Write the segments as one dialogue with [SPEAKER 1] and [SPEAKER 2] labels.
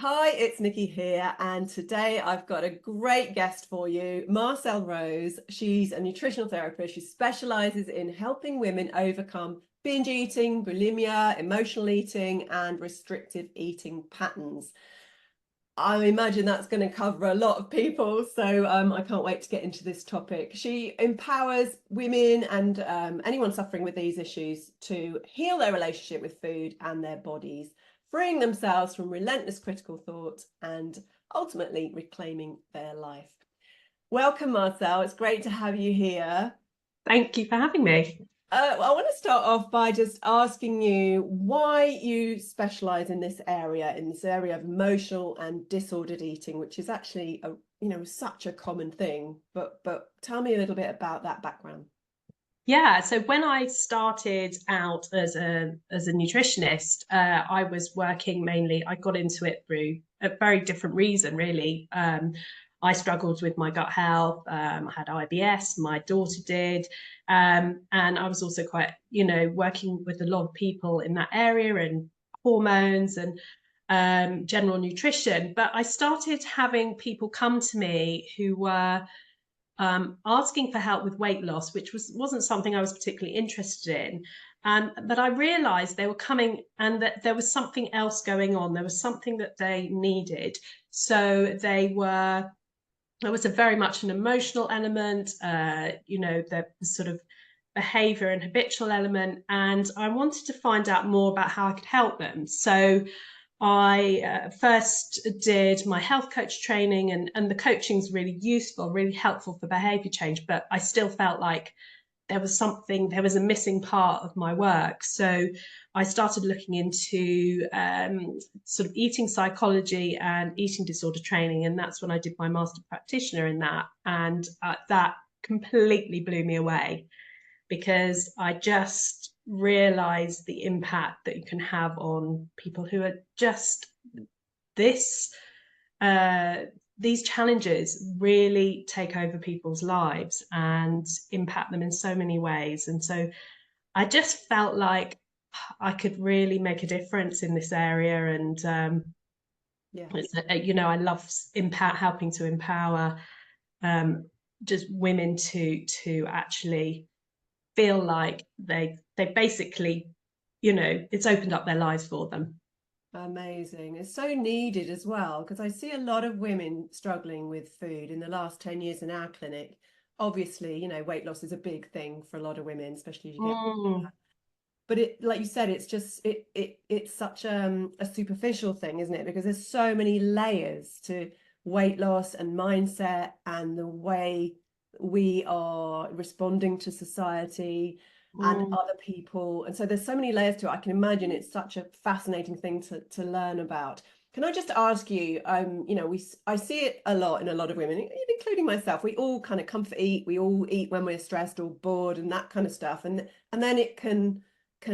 [SPEAKER 1] Hi, it's Nikki here, and today I've got a great guest for you, Marcelle Rose. She's a nutritional therapist. She specializes in helping women overcome binge eating, bulimia, emotional eating, and restrictive eating patterns. I imagine that's going to cover a lot of people, so I can't wait to get into this topic. She empowers women and anyone suffering with these issues to heal their relationship with food and their bodies, freeing themselves from relentless critical thought and ultimately reclaiming their life. Welcome, Marcelle. It's great to have you here.
[SPEAKER 2] Thank you for having me.
[SPEAKER 1] I want to start off by just asking you why you specialize in this area, of emotional and disordered eating, which is actually such a common thing. But tell me a little bit about that background.
[SPEAKER 2] Yeah, so when I started out as a nutritionist, I was working mainly. I got into it through a very different reason, really. I struggled with my gut health. I had IBS. My daughter did, and I was also quite, working with a lot of people in that area and hormones and general nutrition. But I started having people come to me who were asking for help with weight loss, which wasn't something I was particularly interested in. But I realized they were coming and that there was something else going on. There was something that they needed. So there was a very much an emotional element, the sort of behavior and habitual element. And I wanted to find out more about how I could help them. So I first did my health coach training, and the coaching is really useful, really helpful for behavior change. But I still felt like there was a missing part of my work. So I started looking into sort of eating psychology and eating disorder training. And that's when I did my master practitioner in that. And that completely blew me away because I just realized the impact that you can have on people who are just this uh, these challenges really take over people's lives and impact them in so many ways. And so I just felt like I could really make a difference in this area. And
[SPEAKER 1] Yeah.
[SPEAKER 2] I love helping to empower um, just women to actually feel like they basically, it's opened up their lives for them.
[SPEAKER 1] Amazing. It's so needed as well because I see a lot of women struggling with food in the last 10 years in our clinic. Obviously, weight loss is a big thing for a lot of women, especially as you get
[SPEAKER 2] Mm,
[SPEAKER 1] older. But it, like you said, it's just it's such a superficial thing, isn't it? Because there's so many layers to weight loss and mindset and the way we are responding to society and
[SPEAKER 2] mm.
[SPEAKER 1] other people. And so there's so many layers to it. I can imagine it's such a fascinating thing to learn about. Can I just ask you, I see it a lot in a lot of women, including myself. We all kind of comfort eat. We all eat when we're stressed or bored and that kind of stuff. And then it can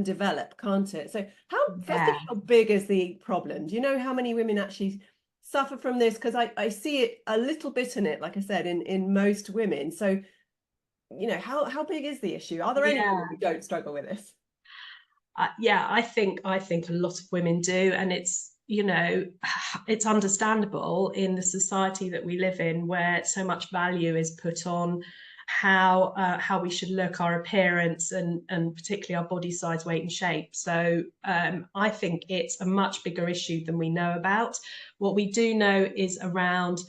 [SPEAKER 1] develop, can't it? So firstly,
[SPEAKER 2] Yeah.
[SPEAKER 1] how big is the problem? Do you know how many women actually suffer from this? Because I see it a little bit in it, like I said, in most women. So, how big is the issue? Are there any women
[SPEAKER 2] Yeah.
[SPEAKER 1] who don't struggle with this?
[SPEAKER 2] Yeah, I think a lot of women do, and it's understandable in the society that we live in, where so much value is put on how we should look, our appearance, and particularly our body size, weight, and shape. So I think it's a much bigger issue than we know about. What we do know is around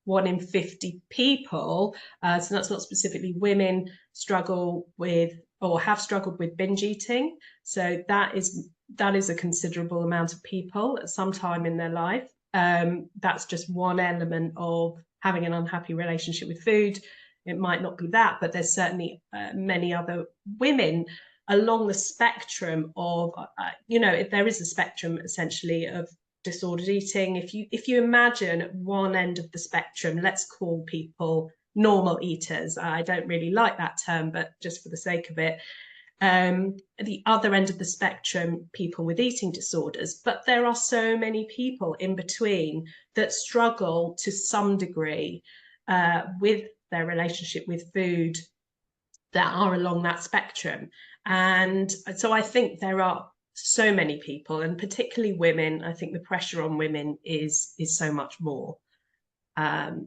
[SPEAKER 2] 1 in 50 people, so that's not specifically women, struggle with or have struggled with binge eating. So that is a considerable amount of people at some time in their life. That's just one element of having an unhappy relationship with food. It might not be that, but there's certainly many other women along the spectrum of, there is a spectrum essentially of disordered eating. If you imagine at one end of the spectrum, let's call people normal eaters. I don't really like that term, but just for the sake of it, at the other end of the spectrum, people with eating disorders. But there are so many people in between that struggle to some degree with their relationship with food, that are along that spectrum. And so I think there are so many people, and particularly women. I think the pressure on women is so much more.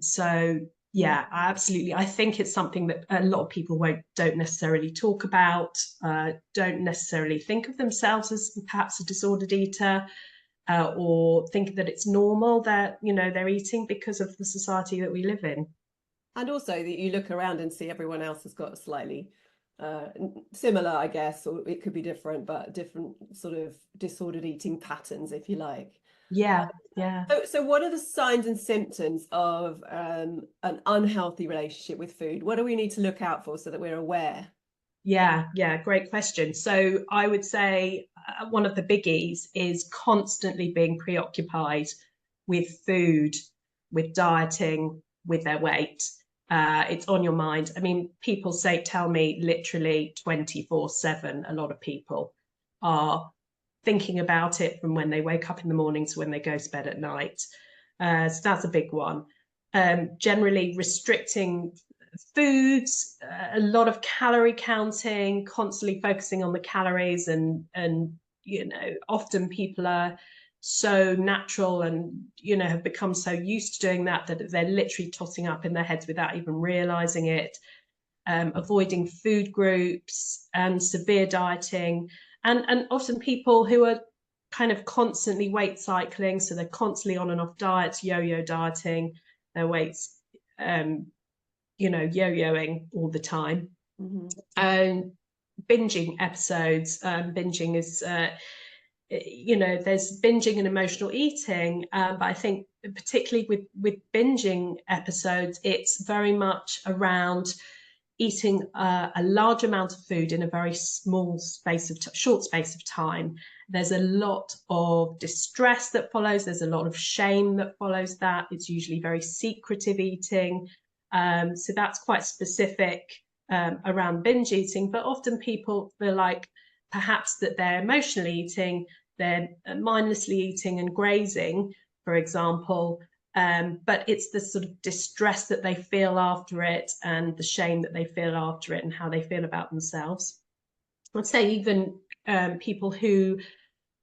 [SPEAKER 2] So yeah, absolutely. I think it's something that a lot of people don't necessarily talk about, don't necessarily think of themselves as perhaps a disordered eater, or think that it's normal that, you know, they're eating because of the society that we live in.
[SPEAKER 1] And also that you look around and see everyone else has got a slightly similar, I guess, or it could be different, but different sort of disordered eating patterns, if you like.
[SPEAKER 2] Yeah, yeah.
[SPEAKER 1] So what are the signs and symptoms of an unhealthy relationship with food? What do we need to look out for so that we're aware?
[SPEAKER 2] Yeah, great question. So I would say one of the biggies is constantly being preoccupied with food, with dieting, with their weight. It's on your mind. I mean, people tell me literally 24/7. A lot of people are thinking about it from when they wake up in the morning to when they go to bed at night. So that's a big one. Generally restricting foods, a lot of calorie counting, constantly focusing on the calories, and you know, often people are so natural and, you know, have become so used to doing that that they're literally totting up in their heads without even realizing it. Avoiding food groups and severe dieting, and often people who are kind of constantly weight cycling, so they're constantly on and off diets, yo-yo dieting, their weights you know, yo-yoing all the time.
[SPEAKER 1] Mm-hmm.
[SPEAKER 2] And binging episodes. Binging is, you know, there's binging and emotional eating, but I think particularly with binging episodes, it's very much around eating a large amount of food in a very small space of short space of time. There's a lot of distress that follows. There's a lot of shame that follows that. It's usually very secretive eating. So that's quite specific around binge eating. But often people feel like perhaps that they're emotionally eating, they're mindlessly eating and grazing, for example, but it's the sort of distress that they feel after it and the shame that they feel after it and how they feel about themselves. I'd say even people who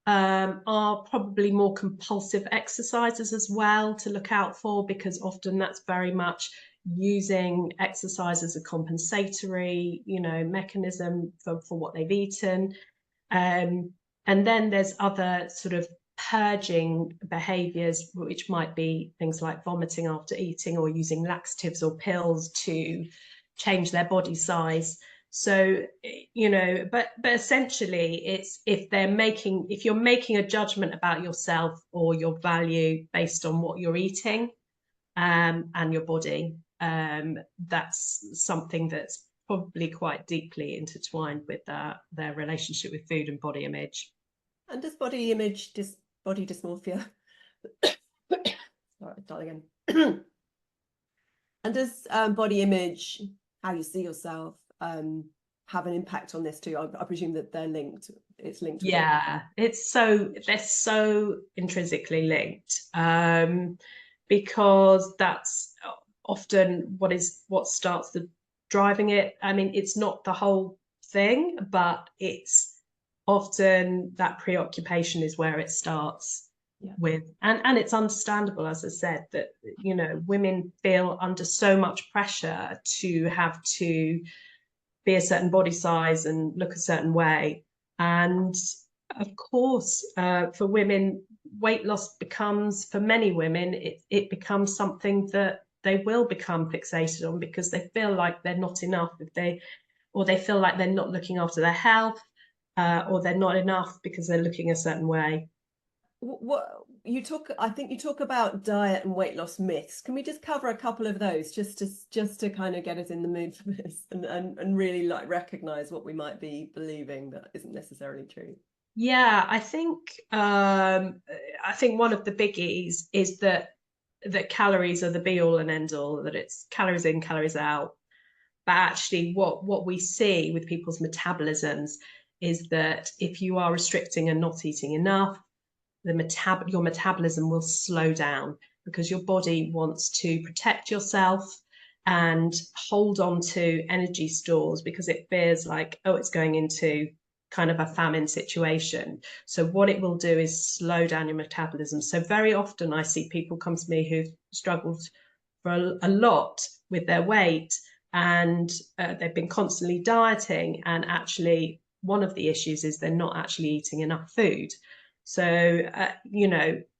[SPEAKER 2] are probably more compulsive exercisers as well to look out for, because often that's very much using exercise as a compensatory, you know, mechanism for what they've eaten. And then there's other sort of purging behaviors, which might be things like vomiting after eating or using laxatives or pills to change their body size. So, you know, but essentially it's if you're making a judgment about yourself or your value based on what you're eating, and your body, that's something that's probably quite deeply intertwined with their relationship with food and body image.
[SPEAKER 1] And does body image, body dysmorphia, sorry, start again. And does body image, how you see yourself, have an impact on this too? I presume that they're linked. It's linked with it.
[SPEAKER 2] Yeah, they're so intrinsically linked, because that's often what starts the driving it. I mean, it's not the whole thing, but it's often that preoccupation is where it starts.
[SPEAKER 1] Yeah.
[SPEAKER 2] With, and it's understandable, as I said, that, you know, women feel under so much pressure to have to be a certain body size and look a certain way. And of course, for women, weight loss becomes, for many women, it becomes something that they will become fixated on because they feel like they're not enough or they feel like they're not looking after their health, or they're not enough because they're looking a certain way.
[SPEAKER 1] What you talk, I think you talk about diet and weight loss myths. Can we just cover a couple of those just to kind of get us in the mood for this and really like recognize what we might be believing that isn't necessarily true?
[SPEAKER 2] Yeah, I think one of the biggies is that calories are the be all and end all, that it's calories in, calories out. But actually what we see with people's metabolisms is that if you are restricting and not eating enough, your metabolism will slow down because your body wants to protect yourself and hold on to energy stores because it fears like, oh, it's going into kind of a famine situation. So what it will do is slow down your metabolism. So very often I see people come to me who've struggled for a lot with their weight, and they've been constantly dieting, and actually one of the issues is they're not actually eating enough food. So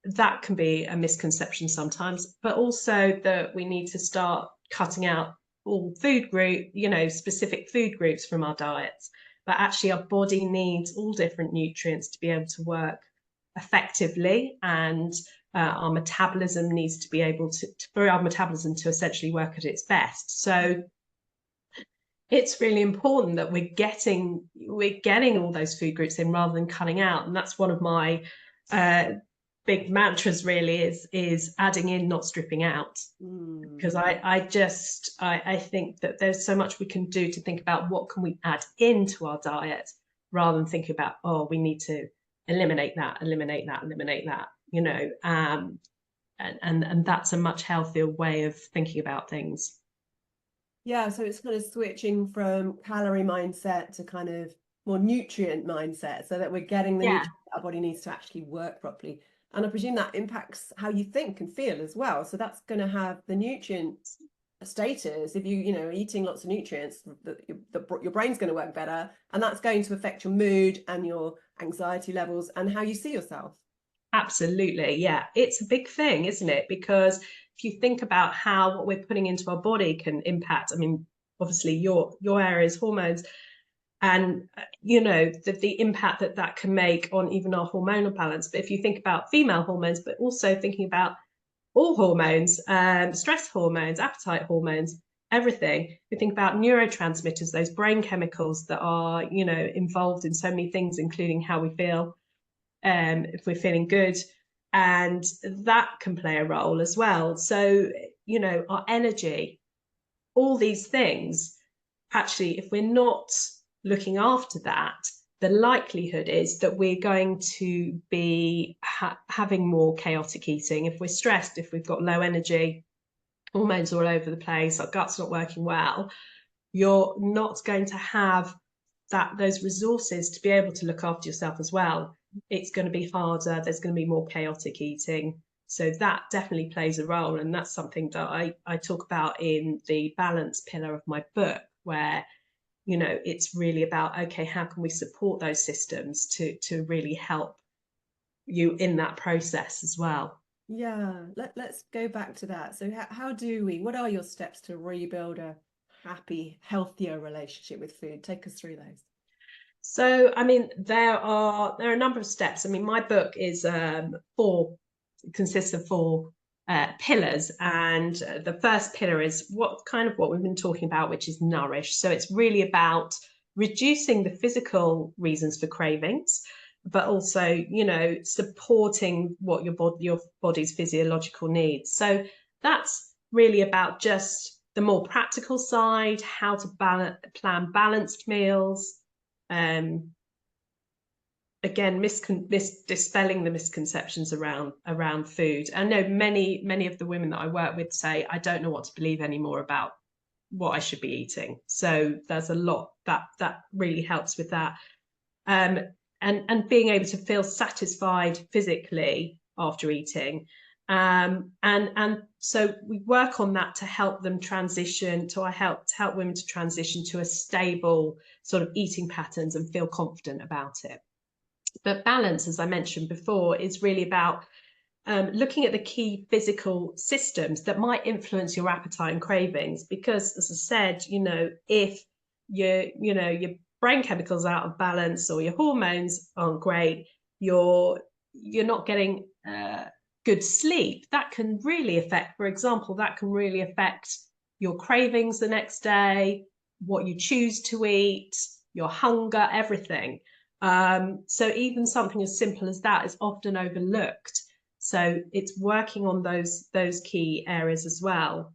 [SPEAKER 2] that can be a misconception sometimes, but also that we need to start cutting out all food group, specific food groups from our diets. But actually our body needs all different nutrients to be able to work effectively, and our metabolism needs to be able to for our metabolism to essentially work at its best. So it's really important that we're getting all those food groups in rather than cutting out. And that's one of my big mantras really, is adding in, not stripping out. Because I think that there's so much we can do to think about what can we add into our diet, rather than thinking about, oh, we need to eliminate that, and that's a much healthier way of thinking about things.
[SPEAKER 1] Yeah, so it's kind of switching from calorie mindset to kind of more nutrient mindset, so that we're getting the
[SPEAKER 2] Yeah,
[SPEAKER 1] nutrients our body needs to actually work properly. And I presume that impacts how you think and feel as well. So that's going to have the nutrient status. If you eating lots of nutrients, your brain's going to work better, and that's going to affect your mood and your anxiety levels and how you see yourself.
[SPEAKER 2] absolutely. Yeah, it's a big thing, isn't it? Because if you think about how what we're putting into our body can impact, I mean, obviously your area is hormones, and the impact that can make on even our hormonal balance. But if you think about female hormones, but also thinking about all hormones, stress hormones, appetite hormones, everything. We think about neurotransmitters, those brain chemicals that are involved in so many things, including how we feel, if we're feeling good, and that can play a role as well. So our energy, all these things, actually, if we're not looking after that, the likelihood is that we're going to be having more chaotic eating. If we're stressed, if we've got low energy, hormones all over the place, our gut's not working well, you're not going to have those resources to be able to look after yourself as well. It's going to be harder. There's going to be more chaotic eating. So that definitely plays a role. And that's something that I talk about in the balance pillar of my book, where it's really about, okay, how can we support those systems to really help you in that process as well.
[SPEAKER 1] Yeah, let's go back to that. So what are your steps to rebuild a happy, healthier relationship with food? Take us through those.
[SPEAKER 2] So, I mean, there are a number of steps. I mean, my book is consists of four pillars, and the first pillar is what we've been talking about, which is nourish. So it's really about reducing the physical reasons for cravings, but also supporting what your body's physiological needs. So that's really about just the more practical side, how to plan balanced meals. Again, dispelling the misconceptions around food. I know many of the women that I work with say, I don't know what to believe anymore about what I should be eating. So there's a lot that really helps with that. And being able to feel satisfied physically after eating. And so we work on that to help them transition, to help women to transition to a stable sort of eating patterns and feel confident about it. But balance, as I mentioned before, is really about looking at the key physical systems that might influence your appetite and cravings. Because, as I said, if your brain chemicals out of balance or your hormones aren't great, you're not getting good sleep. That can really affect, for example, your cravings the next day, what you choose to eat, your hunger, everything. So even something as simple as that is often overlooked. So it's working on those key areas as well.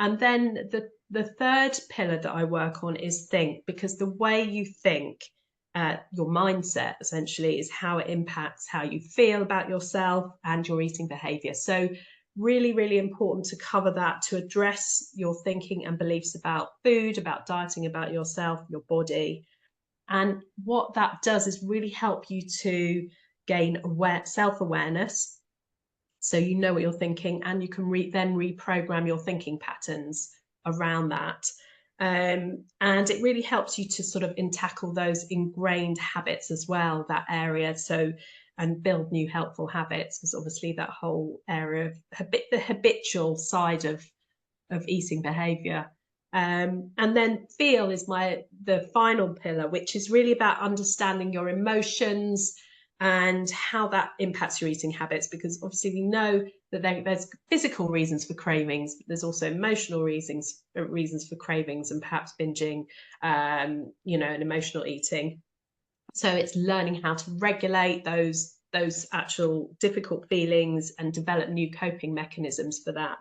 [SPEAKER 2] And then the third pillar that I work on is think, because the way you think, your mindset essentially, is how it impacts how you feel about yourself and your eating behavior. So really, really important to cover that, to address your thinking and beliefs about food, about dieting, about yourself, your body. And what that does is really help you to gain self-awareness. So you know what you're thinking, and you can then reprogram your thinking patterns around that. And it really helps you to sort of tackle those ingrained habits as well, that area. So, and build new helpful habits, because obviously that whole area of the habitual side of eating behavior. And then feel is the final pillar, which is really about understanding your emotions and how that impacts your eating habits, because obviously we know that there's physical reasons for cravings, but there's also emotional reasons for cravings and perhaps binging, and emotional eating. So it's learning how to regulate those actual difficult feelings and develop new coping mechanisms for that,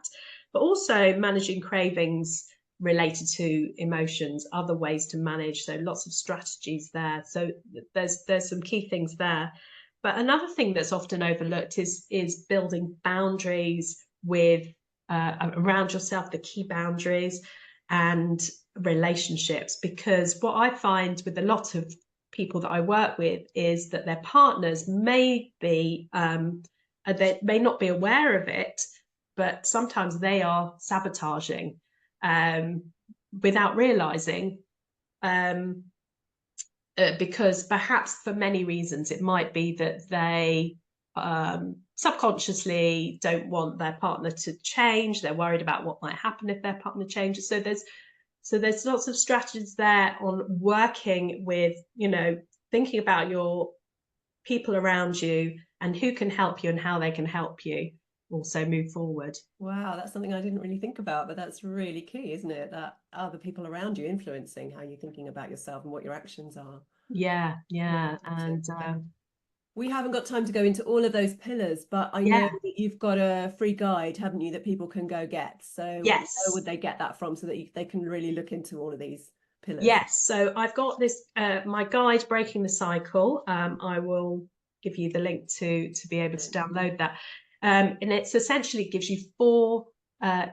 [SPEAKER 2] but also managing cravings related to emotions, other ways to manage. So lots of strategies there. So there's some key things there. But another thing that's often overlooked is building boundaries with around yourself, the key boundaries, and relationships. Because what I find with a lot of people that I work with is that their partners may they may not be aware of it, but sometimes they are sabotaging without realizing, because perhaps for many reasons it might be that they subconsciously don't want their partner to change. They're worried about what might happen if their partner changes. So there's lots of strategies there on working with, thinking about your people around you and who can help you and how they can help you also move forward.
[SPEAKER 1] Wow, that's something I didn't really think about, but that's really key, isn't it? That are the people around you influencing how you're thinking about yourself and what your actions are.
[SPEAKER 2] Yeah,
[SPEAKER 1] Yeah,
[SPEAKER 2] yeah. And
[SPEAKER 1] we haven't got time to go into all of those pillars, but I know
[SPEAKER 2] yeah,
[SPEAKER 1] that you've got a free guide, haven't you, that people can go get. So where would
[SPEAKER 2] yes.
[SPEAKER 1] they get that from so that they can really look into all of these pillars?
[SPEAKER 2] Yes, so I've got this my guide, Breaking the Cycle. I will give you the link to be able to download that. And it's essentially gives you 4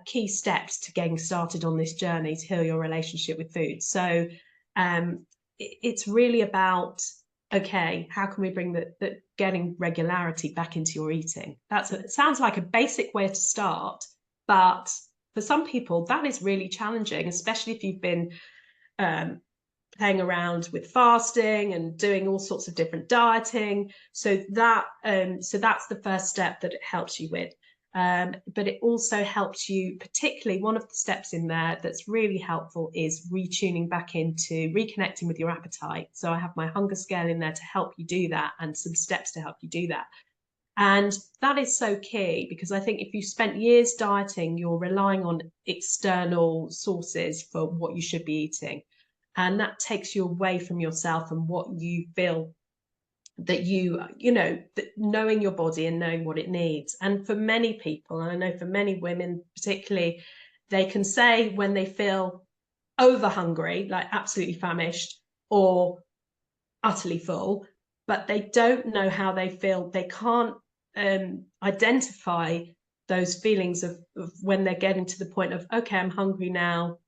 [SPEAKER 2] key steps to getting started on this journey to heal your relationship with food. So it's really about, okay, how can we bring the getting regularity back into your eating? It sounds like a basic way to start, but for some people that is really challenging, especially if you've been playing around with fasting and doing all sorts of different dieting. So that's the first step that it helps you with. But it also helps you, particularly one of the steps in there that's really helpful is retuning back into reconnecting with your appetite. So I have my hunger scale in there to help you do that, and some steps to help you do that. And that is so key, because I think if you spent years dieting, you're relying on external sources for what you should be eating. And that takes you away from yourself and what you feel that that knowing your body and knowing what it needs. And for many people, and I know for many women particularly, they can say when they feel over hungry, like absolutely famished or utterly full, but they don't know how they feel. They can't identify those feelings of when they're getting to the point of, okay, I'm hungry now,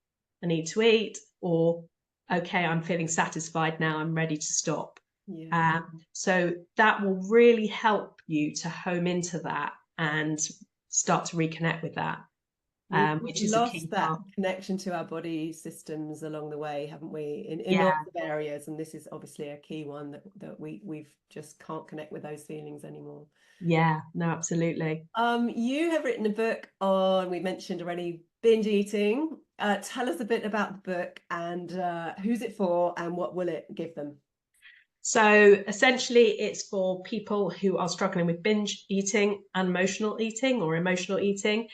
[SPEAKER 2] I need to eat, or okay, I'm feeling satisfied now, I'm ready to stop.
[SPEAKER 1] Yeah.
[SPEAKER 2] So that will really help you to home into that and start to reconnect with that,
[SPEAKER 1] We've
[SPEAKER 2] which is a
[SPEAKER 1] lost
[SPEAKER 2] key
[SPEAKER 1] that
[SPEAKER 2] part.
[SPEAKER 1] connection to our body systems along the way, haven't we? In
[SPEAKER 2] Yeah,
[SPEAKER 1] lots of areas, and this is obviously a key one that we've just can't connect with those feelings anymore.
[SPEAKER 2] yeah, no, absolutely.
[SPEAKER 1] You have written a book on, we mentioned already, binge eating. Tell us a bit about the book and who's it for and what will it give them?
[SPEAKER 2] So essentially, it's for people who are struggling with binge eating and emotional eating or emotional eating.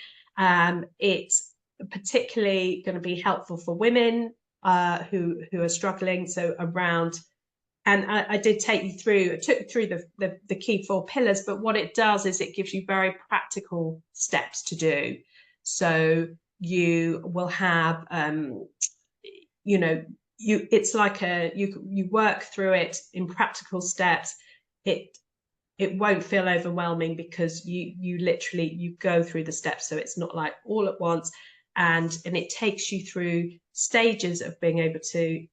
[SPEAKER 2] It's particularly going to be helpful for women who are struggling. So around, and I did take you through, I took you through the key 4 pillars, but what it does is it gives you very practical steps to do. So you will have, it's like you work through it in practical steps. It won't feel overwhelming because you literally you go through the steps, so it's not like all at once, and it takes you through stages of being able to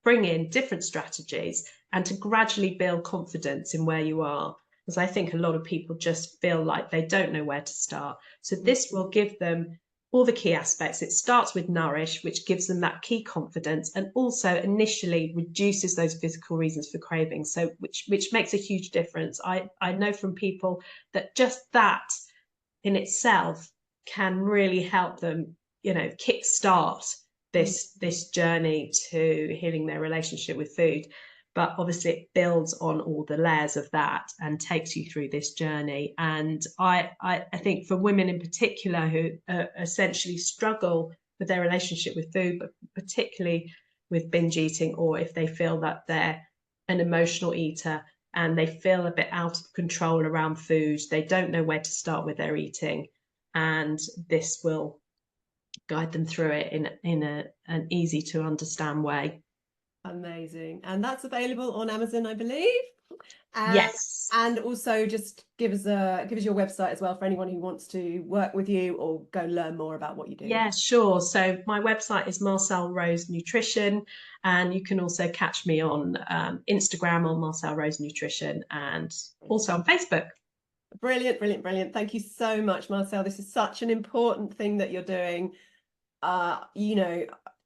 [SPEAKER 2] bring in different strategies and to gradually build confidence in where you are. Because I think a lot of people just feel like they don't know where to start. So this will give them all the key aspects. It starts with nourish, which gives them that key confidence, and also initially reduces those physical reasons for craving. So which makes a huge difference. I know from people that just that in itself can really help them, kickstart this journey to healing their relationship with food. But obviously it builds on all the layers of that and takes you through this journey. And I think for women in particular who essentially struggle with their relationship with food, but particularly with binge eating, or if they feel that they're an emotional eater and they feel a bit out of control around food, they don't know where to start with their eating, and this will guide them through it in an easy to understand way.
[SPEAKER 1] Amazing. And that's available on Amazon, I believe.
[SPEAKER 2] Yes.
[SPEAKER 1] And also just give us your website as well for anyone who wants to work with you or go learn more about what you do.
[SPEAKER 2] Yeah, sure. So my website is Marcelle Rose Nutrition, and you can also catch me on Instagram on Marcelle Rose Nutrition, and also on Facebook.
[SPEAKER 1] Brilliant, brilliant, brilliant. Thank you so much, Marcelle. This is such an important thing that you're doing.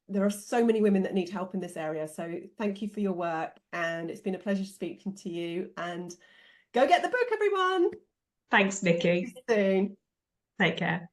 [SPEAKER 1] There are so many women that need help in this area. So thank you for your work. And it's been a pleasure speaking to you. And go get the book, everyone.
[SPEAKER 2] Thanks, Nikki.
[SPEAKER 1] See you soon.
[SPEAKER 2] Take care.